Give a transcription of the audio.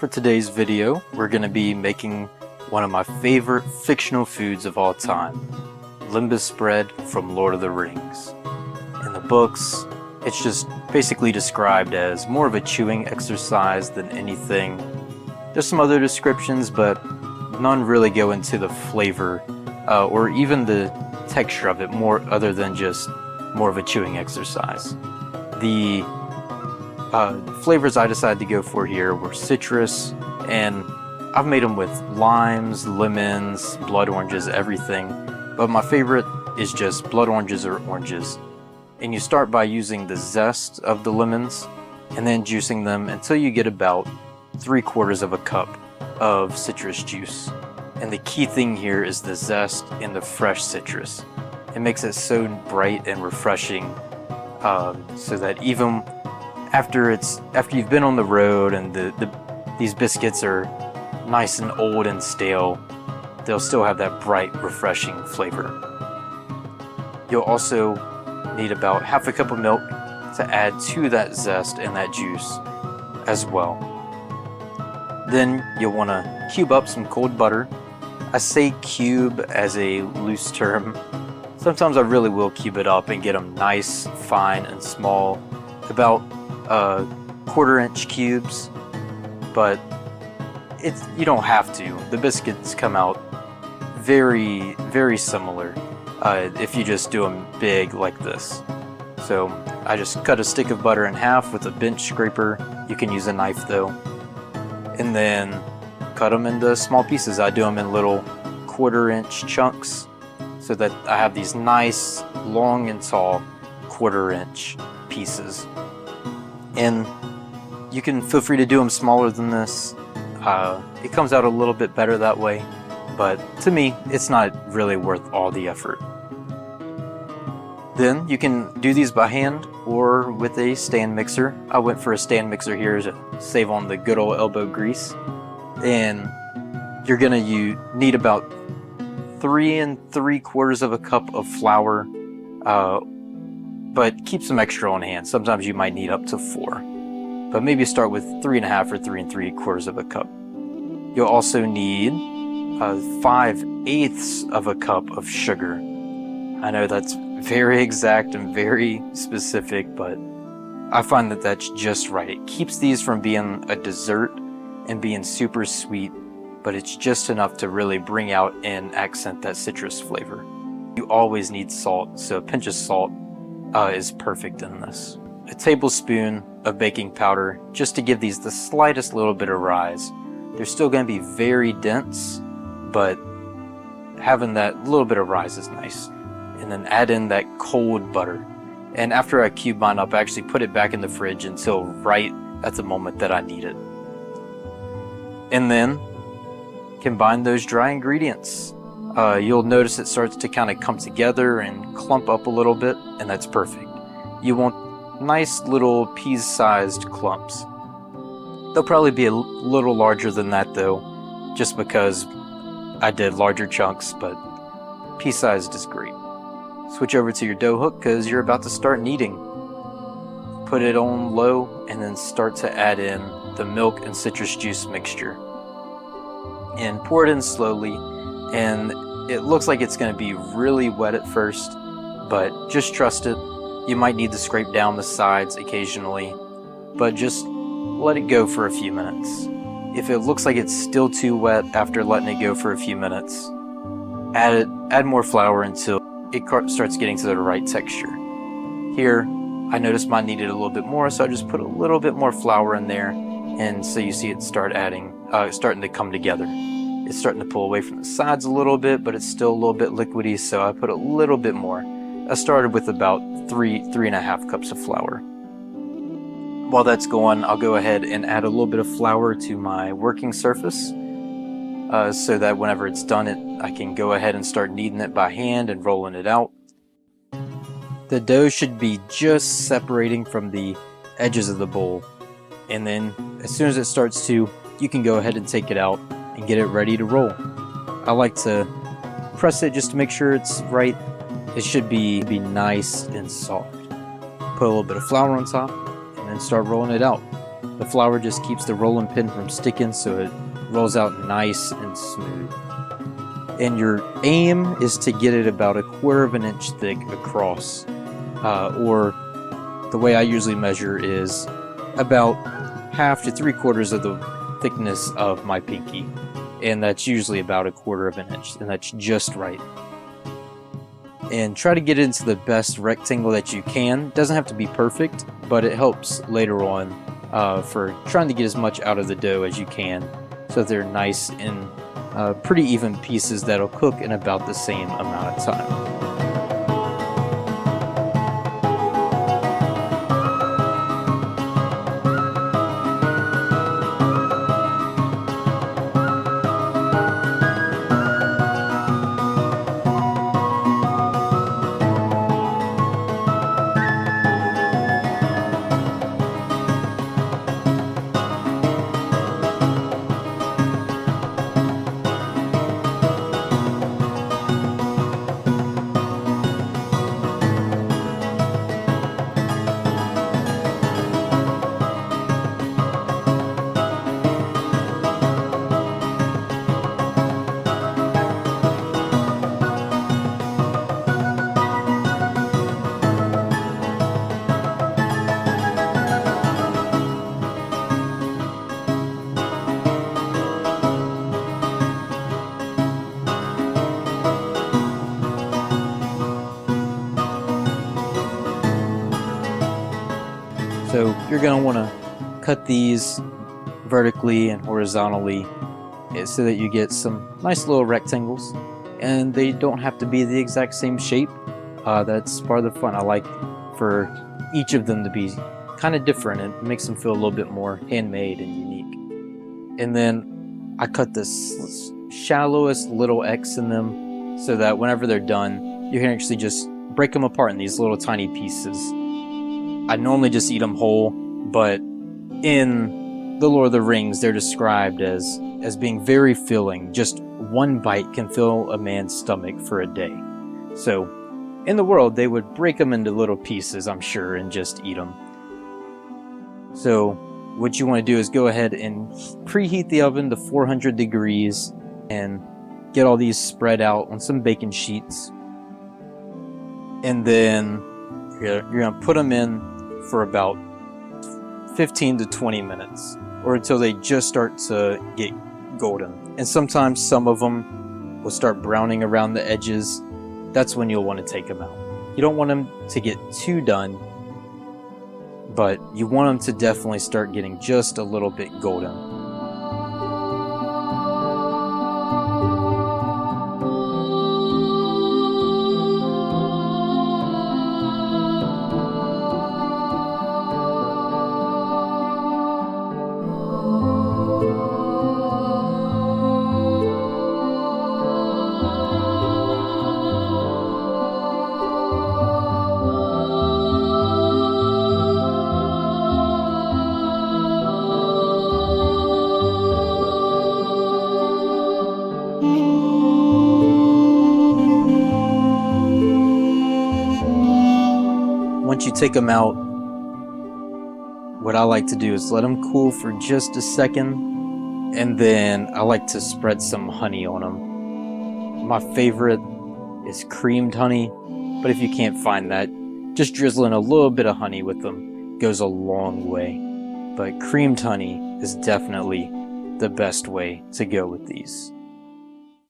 For today's video, we're going to be making one of my favorite fictional foods of all time, Lembas Bread from Lord of the Rings. In the books, it's just basically described as more of a chewing exercise than anything. There's some other descriptions, but none really go into the flavor or even the texture of it, more other than just more of a chewing exercise. The flavors I decided to go for here were citrus, and I've made them with limes, lemons, blood oranges, everything, but my favorite is just blood oranges or oranges. And you start by using the zest of the lemons and then juicing them until you get about 3/4 of a cup of citrus juice. And the key thing here is the zest in the fresh citrus. It makes it so bright and refreshing, so that even after you've been on the road and these biscuits are nice and old and stale, they'll still have that bright, refreshing flavor. You'll also need about half a cup of milk to add to that zest and that juice as well. Then you'll want to cube up some cold butter. I say cube as a loose term. Sometimes I really will cube it up and get them nice, fine, and small, about 1/4-inch cubes, but you don't have to. The biscuits come out very, very similar if you just do them big like this. So I just cut a stick of butter in half with a bench scraper. You can use a knife though. And then cut them into small pieces. I do them in little 1/4-inch chunks so that I have these nice, long and tall 1/4-inch pieces. And you can feel free to do them smaller than this. It comes out a little bit better that way, but to me, it's not really worth all the effort. Then you can do these by hand or with a stand mixer. I went for a stand mixer here to save on the good old elbow grease. And you're gonna need about 3 3/4 of a cup of flour, but keep some extra on hand. Sometimes you might need up to 4, but maybe start with 3 1/2 or 3 3/4 of a cup. You'll also need 5/8 of a cup of sugar. I know that's very exact and very specific, but I find that that's just right. It keeps these from being a dessert and being super sweet, but it's just enough to really bring out and accent that citrus flavor. You always need salt, so a pinch of salt is perfect in this. A tablespoon of baking powder just to give these the slightest little bit of rise. They're still going to be very dense, but having that little bit of rise is nice. And then add in that cold butter. And after I cube mine up, I actually put it back in the fridge until right at the moment that I need it. And then combine those dry ingredients. You'll notice it starts to kind of come together and clump up a little bit, and that's perfect. You want nice little pea-sized clumps. They'll probably be a little larger than that though, just because I did larger chunks, but pea-sized is great. Switch over to your dough hook because you're about to start kneading. Put it on low and then start to add in the milk and citrus juice mixture. And pour it in slowly, and it looks like it's going to be really wet at first, but just trust it. You might need to scrape down the sides occasionally, but just let it go for a few minutes. If it looks like it's still too wet after letting it go for a few minutes, add more flour until it starts getting to the right texture. Here, I noticed mine needed a little bit more, so I just put a little bit more flour in there, and so you see it starting to come together. It's starting to pull away from the sides a little bit, but it's still a little bit liquidy, so I put a little bit more. I started with about 3 1/2 cups of flour. While that's going, I'll go ahead and add a little bit of flour to my working surface, so that whenever it's done, I can go ahead and start kneading it by hand and rolling it out. The dough should be just separating from the edges of the bowl, and then as soon as it starts to, you can go ahead and take it out and get it ready to roll. I like to press it just to make sure it's right. It should be nice and soft. Put a little bit of flour on top and then start rolling it out. The flour just keeps the rolling pin from sticking, so it rolls out nice and smooth. And your aim is to get it about 1/4 of an inch thick across, or the way I usually measure is about 1/2 to 3/4 of the thickness of my pinky, and that's usually about 1/4 of an inch, and that's just right. And try to get it into the best rectangle that you can. Doesn't have to be perfect, but it helps later on for trying to get as much out of the dough as you can, so they're nice and pretty even pieces that'll cook in about the same amount of time. So you're going to want to cut these vertically and horizontally so that you get some nice little rectangles, and they don't have to be the exact same shape. That's part of the fun. I like for each of them to be kind of different. It makes them feel a little bit more handmade and unique. And then I cut this shallowest little X in them so that whenever they're done, you can actually just break them apart in these little tiny pieces. I normally just eat them whole, but in The Lord of the Rings, they're described as being very filling. Just one bite can fill a man's stomach for a day. So in the world, they would break them into little pieces, I'm sure, and just eat them. So what you want to do is go ahead and preheat the oven to 400 degrees and get all these spread out on some baking sheets. And then you're going to put them in for about 15 to 20 minutes, or until they just start to get golden. And sometimes some of them will start browning around the edges. That's when you'll want to take them out. You don't want them to get too done, but you want them to definitely start getting just a little bit golden. Once you take them out, what I like to do is let them cool for just a second, and then I like to spread some honey on them. My favorite is creamed honey, but if you can't find that, just drizzling a little bit of honey with them goes a long way. But creamed honey is definitely the best way to go with these.